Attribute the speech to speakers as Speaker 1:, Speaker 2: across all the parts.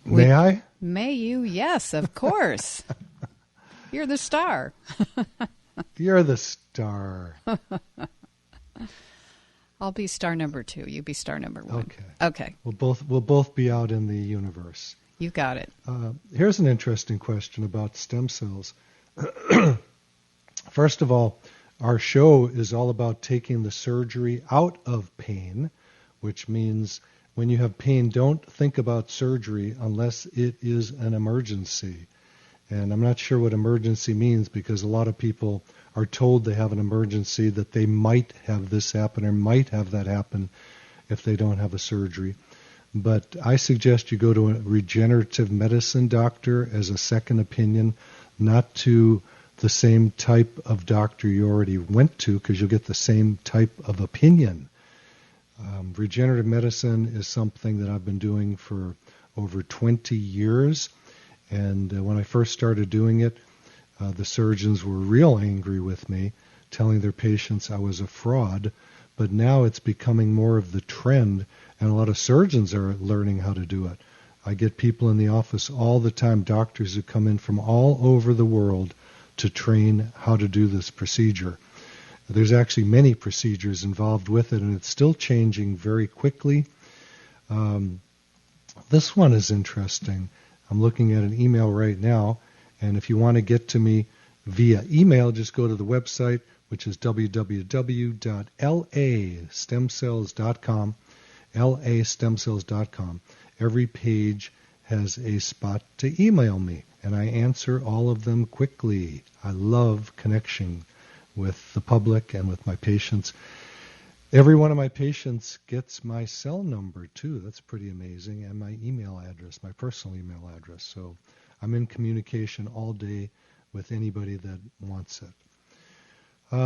Speaker 1: May I?
Speaker 2: May you? Yes, of course. You're the star.
Speaker 1: You're the star.
Speaker 2: I'll be star number 2. You be star number 1. Okay.
Speaker 1: We'll both be out in the universe.
Speaker 2: You got it.
Speaker 1: Here's an interesting question about stem cells. First of all, our show is all about taking the surgery out of pain, which means when you have pain, don't think about surgery unless it is an emergency. And I'm not sure what emergency means, because a lot of people are told they have an emergency, that they might have this happen or might have that happen if they don't have a surgery. But I suggest you go to a regenerative medicine doctor as a second opinion, not to the same type of doctor you already went to, because you'll get the same type of opinion. Regenerative medicine is something that I've been doing for over 20 years. And when I first started doing it, the surgeons were real angry with me, telling their patients I was a fraud. But now it's becoming more of the trend, and a lot of surgeons are learning how to do it. I get people in the office all the time, doctors who come in from all over the world to train how to do this procedure. There's actually many procedures involved with it, and it's still changing very quickly. This one is interesting. I'm looking at an email right now, and if you want to get to me via email, just go to the website, which is www.lastemcells.com, lastemcells.com. Every page has a spot to email me, and I answer all of them quickly. I love connection with the public and with my patients. Every one of my patients gets my cell number, too. That's pretty amazing. And my email address, my personal email address. So I'm in communication all day with anybody that wants it.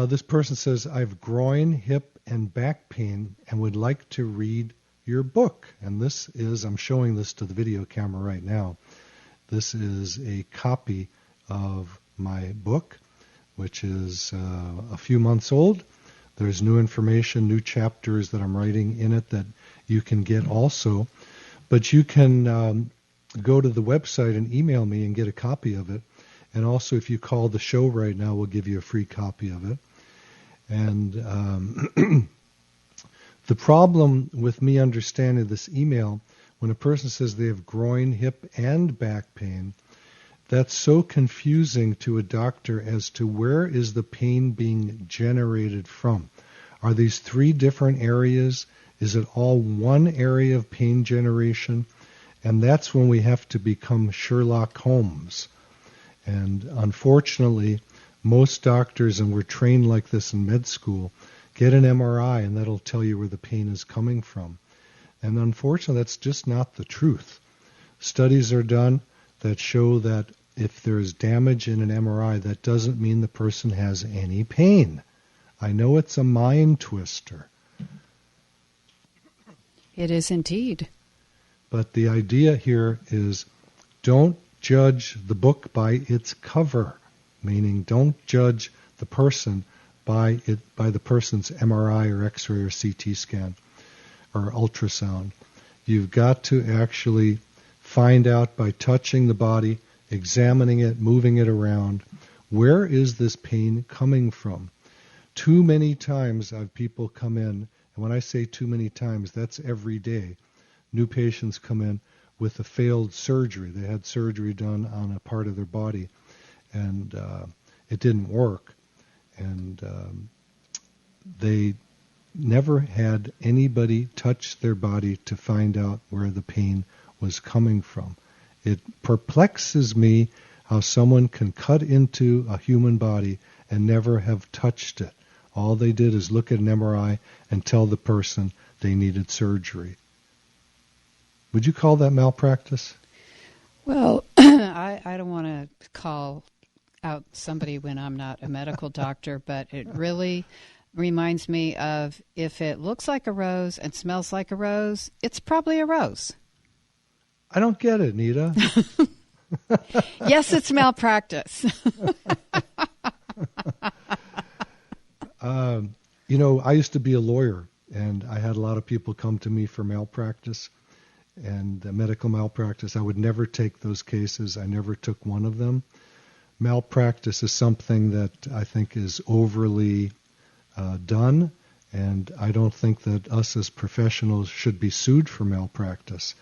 Speaker 1: This person says, I have groin, hip, and back pain and would like to read your book. And this is, I'm showing this to the video camera right now. This is a copy of my book, which is a few months old. There's new information, new chapters that I'm writing in it that you can get also. But you can go to the website and email me and get a copy of it. And also, if you call the show right now, we'll give you a free copy of it. And the problem with me understanding this email, when a person says they have groin, hip, and back pain, that's so confusing to a doctor as to where is the pain being generated from. Are these 3 different areas? Is it all one area of pain generation? And that's when we have to become Sherlock Holmes. And unfortunately, most doctors, and we're trained like this in med school, get an MRI and that'll tell you where the pain is coming from. And unfortunately, that's just not the truth. Studies are done that show that if there's damage in an MRI, that doesn't mean the person has any pain. I know it's a mind twister.
Speaker 2: It is indeed.
Speaker 1: But the idea here is don't judge the book by its cover, meaning don't judge the person by the person's MRI or X-ray or CT scan or ultrasound. You've got to actually find out by touching the body, examining it, moving it around, where is this pain coming from? Too many times I've people come in, and when I say too many times, that's every day. New patients come in with a failed surgery. They had surgery done on a part of their body, and it didn't work. And they never had anybody touch their body to find out where the pain was coming from. It perplexes me how someone can cut into a human body and never have touched it. All they did is look at an MRI and tell the person they needed surgery. Would you call that malpractice?
Speaker 2: Well, I don't want to call out somebody when I'm not a medical doctor, but it really reminds me of, if it looks like a rose and smells like a rose, it's probably a rose.
Speaker 1: I don't get it, Nita.
Speaker 2: Yes, it's malpractice.
Speaker 1: I used to be a lawyer, and I had a lot of people come to me for malpractice. and medical malpractice. I would never take those cases. I never took one of them. Malpractice is something that I think is overly done, and I don't think that us as professionals should be sued for malpractice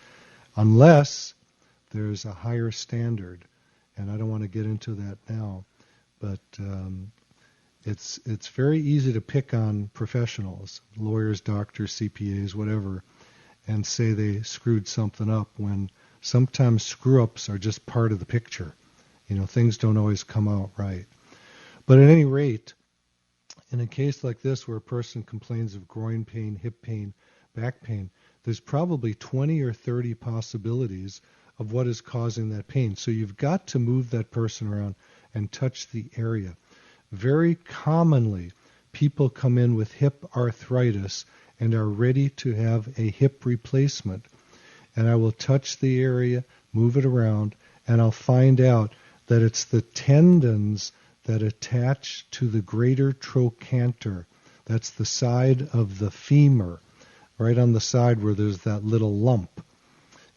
Speaker 1: unless there's a higher standard. And I don't want to get into that now, but it's very easy to pick on professionals, lawyers, doctors, CPAs, whatever, and say they screwed something up when sometimes screw-ups are just part of the picture. Things don't always come out right. But at any rate, in a case like this where a person complains of groin pain, hip pain, back pain, there's probably 20 or 30 possibilities of what is causing that pain. So you've got to move that person around and touch the area. Very commonly, people come in with hip arthritis and are ready to have a hip replacement. And I will touch the area, move it around, and I'll find out that it's the tendons that attach to the greater trochanter. That's the side of the femur, right on the side where there's that little lump.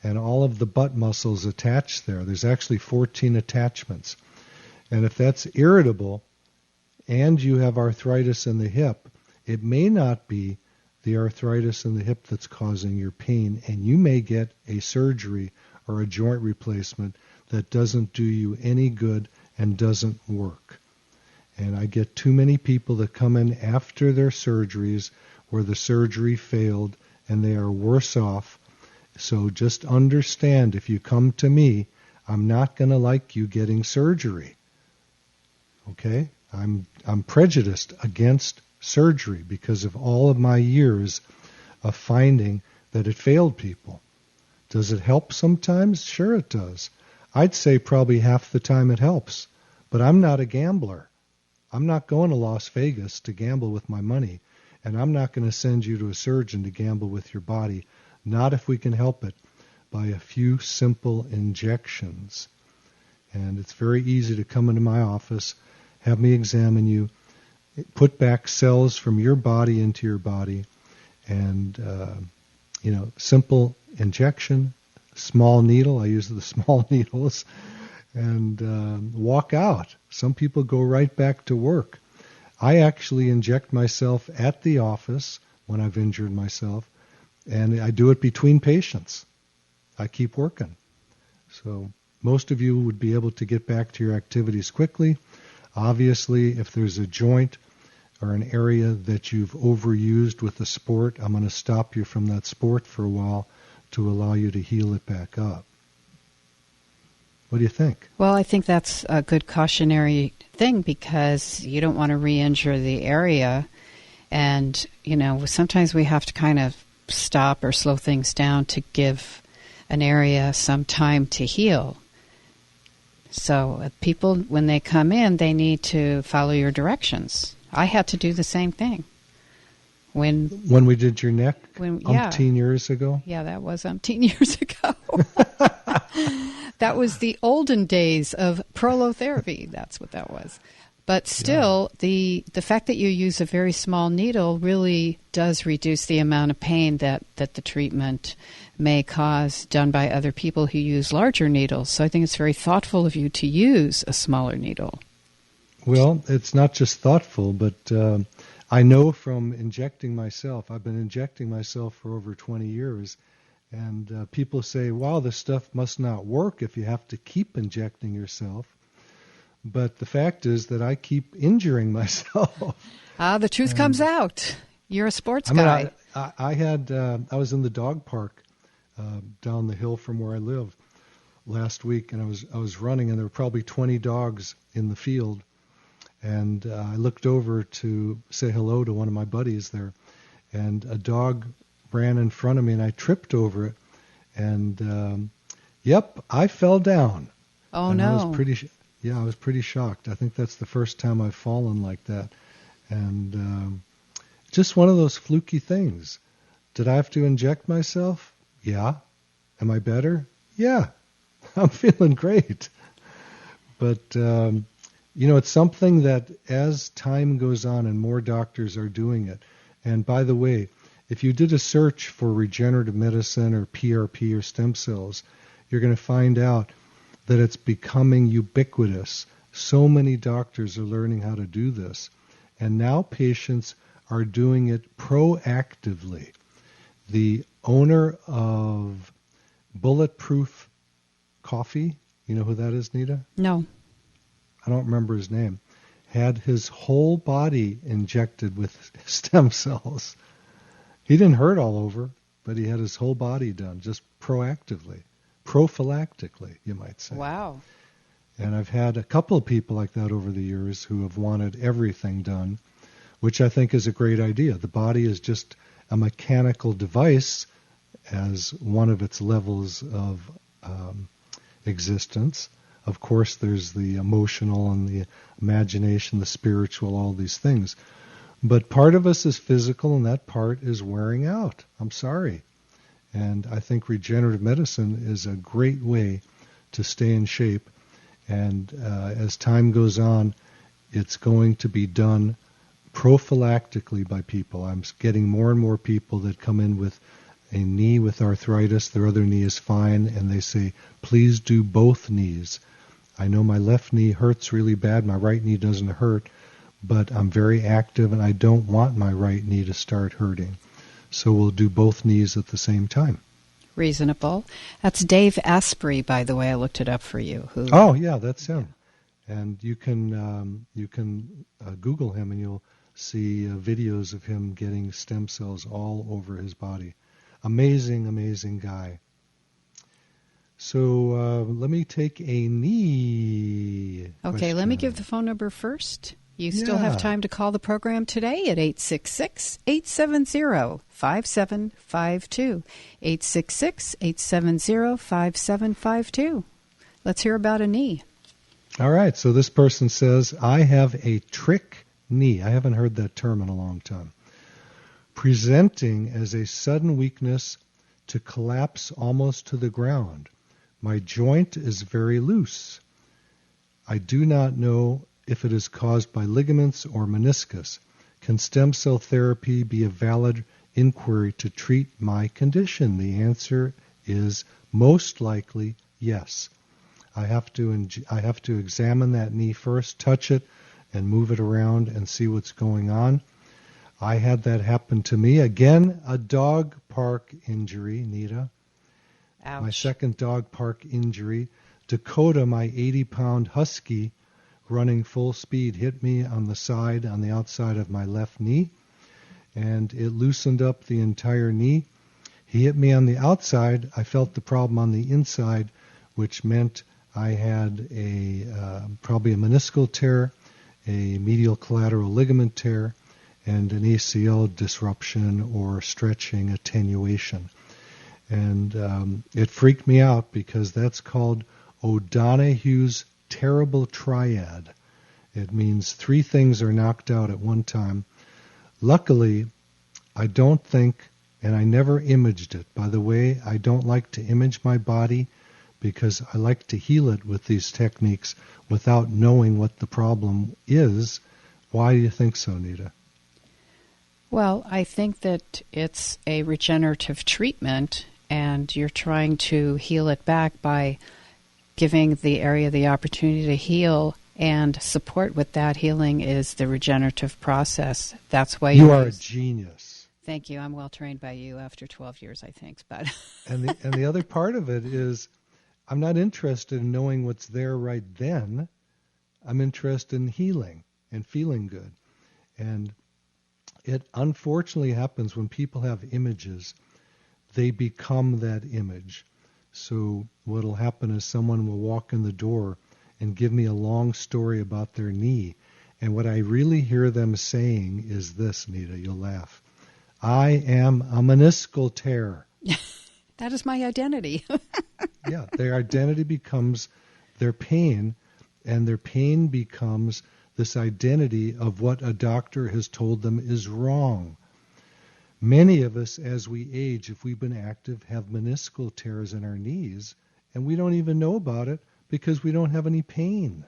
Speaker 1: And all of the butt muscles attach there. There's actually 14 attachments. And if that's irritable and you have arthritis in the hip, it may not be the arthritis in the hip that's causing your pain, and you may get a surgery or a joint replacement that doesn't do you any good and doesn't work. And I get too many people that come in after their surgeries where the surgery failed and they are worse off. So just understand, if you come to me, I'm not going to like you getting surgery. Okay? I'm prejudiced against surgery because of all of my years of finding that it failed people. Does it help sometimes? Sure it does. I'd say probably half the time it helps. But I'm not a gambler. I'm not going to Las Vegas to gamble with my money, and I'm not going to send you to a surgeon to gamble with your body, not if we can help it, by a few simple injections. And it's very easy to come into my office, have me examine you, put back cells from your body into your body, and, simple injection, small needle. I use the small needles, and walk out. Some people go right back to work. I actually inject myself at the office when I've injured myself, and I do it between patients. I keep working. So most of you would be able to get back to your activities quickly. Obviously, if there's a joint or an area that you've overused with the sport, I'm going to stop you from that sport for a while to allow you to heal it back up. What do you think?
Speaker 2: Well, I think that's a good cautionary thing because you don't want to re-injure the area. And, sometimes we have to kind of stop or slow things down to give an area some time to heal. So people, when they come in, they need to follow your directions. I had to do the same thing. When
Speaker 1: we did your neck umpteen years ago?
Speaker 2: Yeah, that was umpteen years ago. That was the olden days of prolotherapy. That's what that was. But still, the fact that you use a very small needle really does reduce the amount of pain that the treatment may cause done by other people who use larger needles. So I think it's very thoughtful of you to use a smaller needle.
Speaker 1: Well, it's not just thoughtful, but I know from injecting myself. I've been injecting myself for over 20 years. And people say, wow, this stuff must not work if you have to keep injecting yourself. But the fact is that I keep injuring myself.
Speaker 2: The truth comes out. You're a sports guy.
Speaker 1: I was in the dog park down the hill from where I live last week, and I was running, and there were probably 20 dogs in the field. And I looked over to say hello to one of my buddies there, and a dog ran in front of me, and I tripped over it, and I fell down.
Speaker 2: Oh,
Speaker 1: and
Speaker 2: no!
Speaker 1: I was pretty shocked. I think that's the first time I've fallen like that, and just one of those fluky things. Did I have to inject myself? Yeah. Am I better? Yeah. I'm feeling great. But it's something that as time goes on and more doctors are doing it, and by the way, if you did a search for regenerative medicine or PRP or stem cells, you're going to find out that it's becoming ubiquitous. So many doctors are learning how to do this. And now patients are doing it proactively. The owner of Bulletproof Coffee, you know who that is, Nita?
Speaker 2: No.
Speaker 1: I don't remember his name, had his whole body injected with stem cells. He didn't hurt all over, but he had his whole body done just proactively, prophylactically, you might say.
Speaker 2: Wow.
Speaker 1: And I've had a couple of people like that over the years who have wanted everything done, which I think is a great idea. The body is just a mechanical device as one of its levels of existence. Of course, there's the emotional and the imagination, the spiritual, all these things. But part of us is physical, and that part is wearing out. I'm sorry. And I think regenerative medicine is a great way to stay in shape. And as time goes on, it's going to be done prophylactically by people. I'm getting more and more people that come in with a knee with arthritis, their other knee is fine, and they say, please do both knees. I know my left knee hurts really bad, my right knee doesn't hurt, but I'm very active and I don't want my right knee to start hurting. So we'll do both knees at the same time.
Speaker 2: Reasonable. That's Dave Asprey, by the way. I looked it up for you.
Speaker 1: Oh, yeah, that's him. And you can Google him and you'll see videos of him getting stem cells all over his body. Amazing, amazing guy. So let me take a knee.
Speaker 2: Okay,
Speaker 1: question.
Speaker 2: let me give the phone number first. You still have time to call the program today at 866-870-5752. 866-870-5752. Let's hear about a knee.
Speaker 1: All right, so this person says, I have a trick knee. I haven't heard that term in a long time. Presenting as a sudden weakness to collapse almost to the ground. My joint is very loose. I do not know if it is caused by ligaments or meniscus. Can stem cell therapy be a valid inquiry to treat my condition? The answer is most likely yes. I have to examine that knee first, touch it, and move it around and see what's going on. I had that happen to me. Again, a dog park injury, Nita.
Speaker 2: Ouch.
Speaker 1: My second dog park injury. Dakota, my 80-pound husky, running full speed, hit me on the side, on the outside of my left knee, and it loosened up the entire knee. He hit me on the outside. I felt the problem on the inside, which meant I had probably a meniscal tear, a medial collateral ligament tear, and an ACL disruption or stretching attenuation. And it freaked me out because that's called O'Donoghue's terrible triad. It means three things are knocked out at one time. Luckily, I don't think, and I never imaged it. By the way, I don't like to image my body because I like to heal it with these techniques without knowing what the problem is. Why do you think so, Nita?
Speaker 2: Well, I think that it's a regenerative treatment, and you're trying to heal it back by giving the area the opportunity to heal, and support with that healing is the regenerative process. That's why
Speaker 1: you are a genius.
Speaker 2: Thank you. I'm well trained by you after 12 years, I think. But
Speaker 1: and the other part of it is I'm not interested in knowing what's there right then. I'm interested in healing and feeling good. And it unfortunately happens when people have images, they become that image. So what will happen is someone will walk in the door and give me a long story about their knee. And what I really hear them saying is this, Nita, you'll laugh. I am a meniscal tear.
Speaker 2: That is my identity.
Speaker 1: Yeah, their identity becomes their pain, and their pain becomes this identity of what a doctor has told them is wrong. Many of us, as we age, if we've been active, have meniscal tears in our knees, and we don't even know about it because we don't have any pain.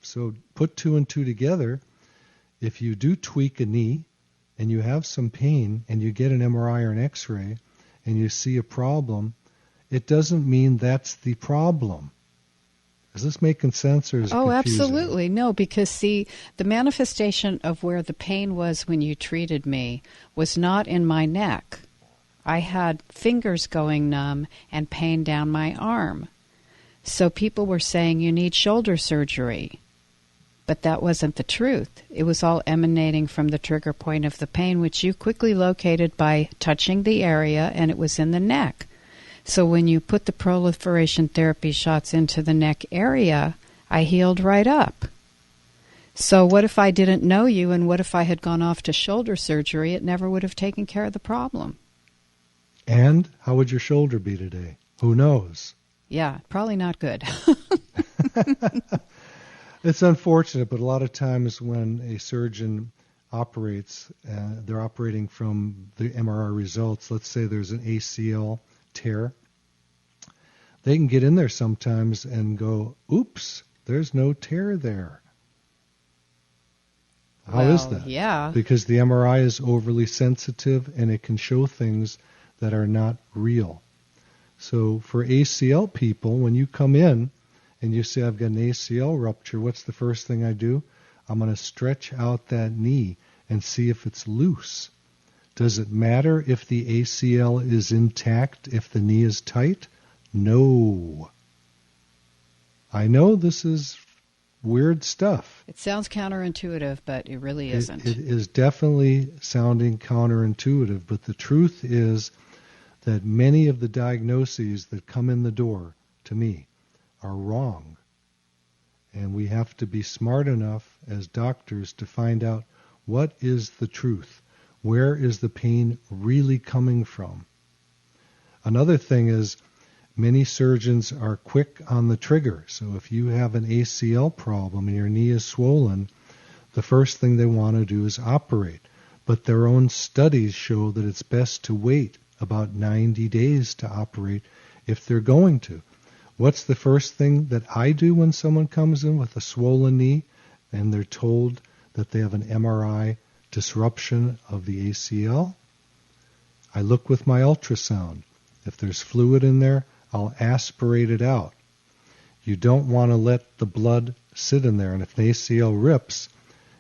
Speaker 1: So put two and two together. If you do tweak a knee and you have some pain and you get an MRI or an X-ray and you see a problem, it doesn't mean that's the problem. Is this making sense, or is it confusing?
Speaker 2: Absolutely. No, because see, the manifestation of where the pain was when you treated me was not in my neck. I had fingers going numb and pain down my arm. So people were saying you need shoulder surgery. But that wasn't the truth. It was all emanating from the trigger point of the pain, which you quickly located by touching the area, and it was in the neck. So when you put the proliferation therapy shots into the neck area, I healed right up. So what if I didn't know you, and what if I had gone off to shoulder surgery? It never would have taken care of the problem.
Speaker 1: And how would your shoulder be today? Who knows?
Speaker 2: Yeah, probably not good.
Speaker 1: It's unfortunate, but a lot of times when a surgeon operates, they're operating from the MRI results. Let's say there's an ACL tear. They can get in there sometimes and go, oops, there's no tear there. How is that?
Speaker 2: Yeah.
Speaker 1: Because the MRI is overly sensitive and it can show things that are not real. So for ACL people, when you come in and you say, I've got an ACL rupture, what's the first thing I do? I'm going to stretch out that knee and see if it's loose. Does it matter if the ACL is intact, if the knee is tight? No. I know this is weird stuff.
Speaker 2: It sounds counterintuitive, but it really isn't.
Speaker 1: It is definitely sounding counterintuitive, but the truth is that many of the diagnoses that come in the door to me are wrong. And we have to be smart enough as doctors to find out what is the truth. Where is the pain really coming from? Another thing is many surgeons are quick on the trigger. So if you have an ACL problem and your knee is swollen, the first thing they want to do is operate. But their own studies show that it's best to wait about 90 days to operate if they're going to. What's the first thing that I do when someone comes in with a swollen knee and they're told that they have an MRI disruption of the ACL? I look with my ultrasound. If there's fluid in there, I'll aspirate it out. You don't want to let the blood sit in there, and if the ACL rips,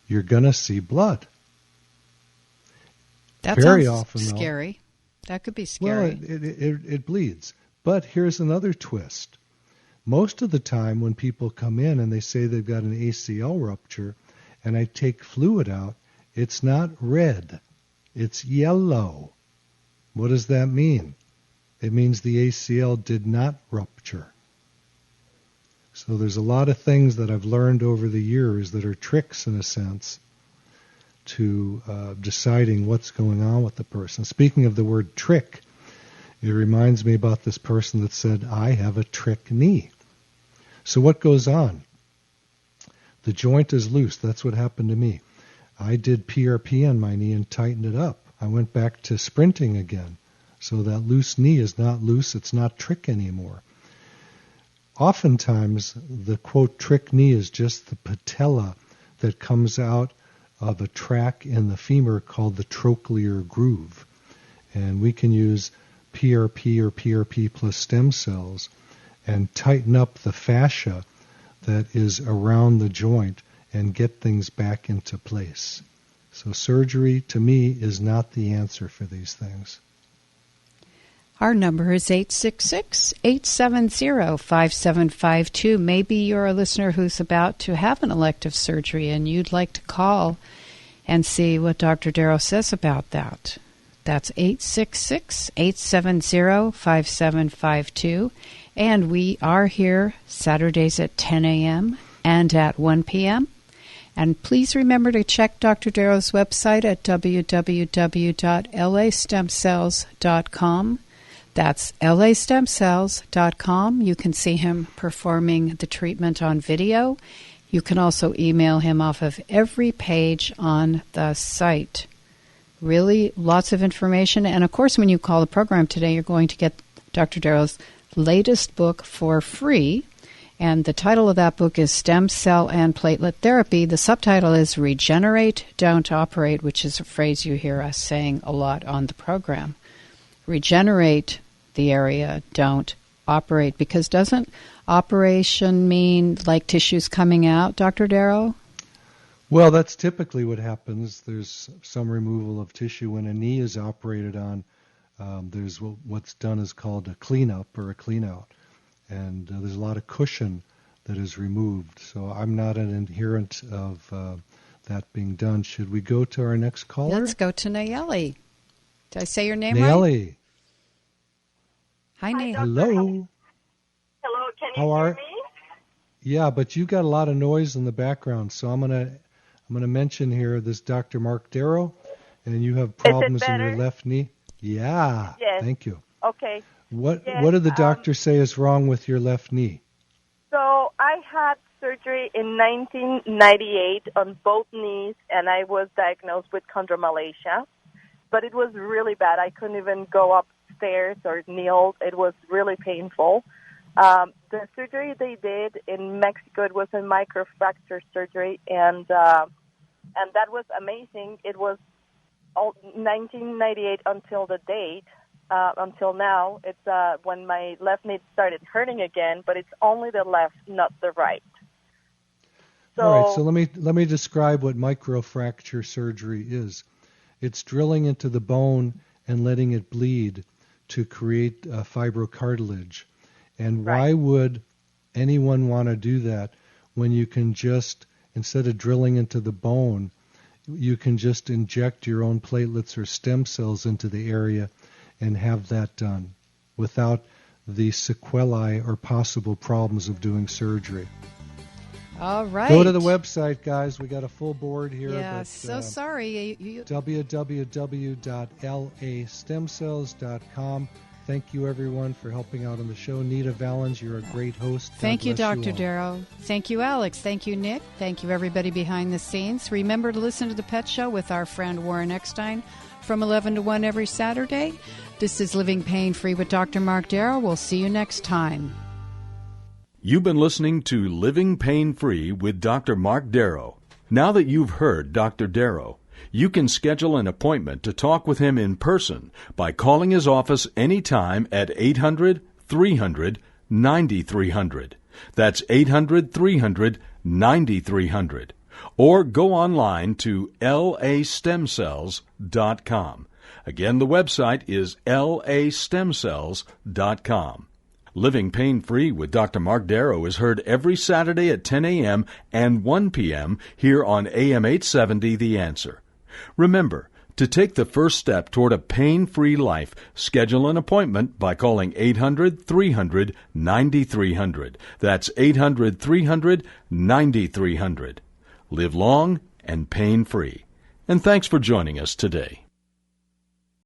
Speaker 1: you're going to see blood.
Speaker 2: That
Speaker 1: Very
Speaker 2: sounds
Speaker 1: often,
Speaker 2: scary. That could be scary.
Speaker 1: Well, it bleeds. But here's another twist. Most of the time when people come in and they say they've got an ACL rupture and I take fluid out, it's not red. It's yellow. What does that mean? It means the ACL did not rupture. So there's a lot of things that I've learned over the years that are tricks, in a sense, to deciding what's going on with the person. Speaking of the word trick, it reminds me about this person that said, I have a trick knee. So what goes on? The joint is loose. That's what happened to me. I did PRP on my knee and tightened it up. I went back to sprinting again. So that loose knee is not loose. It's not trick anymore. Oftentimes, the, quote, trick knee is just the patella that comes out of a track in the femur called the trochlear groove. And we can use PRP or PRP plus stem cells and tighten up the fascia that is around the joint and get things back into place. So surgery, to me, is not the answer for these things.
Speaker 2: Our number is 866-870-5752. Maybe you're a listener who's about to have an elective surgery and you'd like to call and see what Dr. Darrow says about that. That's 866-870-5752. And we are here Saturdays at 10 a.m. and at 1 p.m. And please remember to check Dr. Darrow's website at www.lastemcells.com. That's lastemcells.com. You can see him performing the treatment on video. You can also email him off of every page on the site. Really lots of information. And, of course, when you call the program today, you're going to get Dr. Darrow's latest book for free. And the title of that book is Stem Cell and Platelet Therapy. The subtitle is Regenerate, Don't Operate, which is a phrase you hear us saying a lot on the program. Regenerate the area, don't operate. Because doesn't operation mean like tissues coming out, Dr. Darrow?
Speaker 1: Well, that's typically what happens. There's some removal of tissue when a knee is operated on. There's what's done is called a cleanup or a cleanout. And there's a lot of cushion that is removed. So I'm not an adherent of that being done. Should we go to our next caller?
Speaker 2: Let's go to Nayeli. Did I say your name
Speaker 1: Nayeli.
Speaker 2: right? Hi, Nayeli.
Speaker 1: Hello.
Speaker 3: Hello, can you hear me?
Speaker 1: Yeah, but you got a lot of noise in the background. So I'm gonna mention here this Dr. Marc Darrow, and you have problems in your left knee. Yeah.
Speaker 3: Yes.
Speaker 1: Thank you.
Speaker 3: Okay.
Speaker 1: What did the doctor say is wrong with your left knee?
Speaker 3: So I had surgery in 1998 on both knees, and I was diagnosed with chondromalacia. But it was really bad. I couldn't even go upstairs or kneel. It was really painful. The surgery they did in Mexico, it was a microfracture surgery, and that was amazing. It was 1998 until the date. Until now, it's when my left knee started hurting again, but it's only the left, not the right. So,
Speaker 1: all right, so let me describe what microfracture surgery is. It's drilling into the bone and letting it bleed to create fibrocartilage. And why would anyone want to do that when you can just, instead of drilling into the bone, you can just inject your own platelets or stem cells into the area and have that done without the sequelae or possible problems of doing surgery.
Speaker 2: All right.
Speaker 1: Go to the website, guys. We got a full board here.
Speaker 2: Yeah,
Speaker 1: but,
Speaker 2: so sorry.
Speaker 1: www.lastemcells.com. Thank you, everyone, for helping out on the show. Nita Valens, you're a great host.
Speaker 2: Thank you, Dr. Darrow. Thank you, Alex. Thank you, Nick. Thank you, everybody behind the scenes. Remember to listen to The Pet Show with our friend Warren Eckstein from 11 to 1 every Saturday. This is Living Pain Free with Dr. Marc Darrow. We'll see you next time.
Speaker 4: You've been listening to Living Pain Free with Dr. Marc Darrow. Now that you've heard Dr. Darrow, you can schedule an appointment to talk with him in person by calling his office anytime at 800-300-9300. That's 800-300-9300. Or go online to lastemcells.com. Again, the website is lastemcells.com. Living Pain Free with Dr. Marc Darrow is heard every Saturday at 10 a.m. and 1 p.m. here on AM 870 The Answer. Remember, to take the first step toward a pain-free life, schedule an appointment by calling 800-300-9300. That's 800-300-9300. Live long and pain-free. And thanks for joining us today.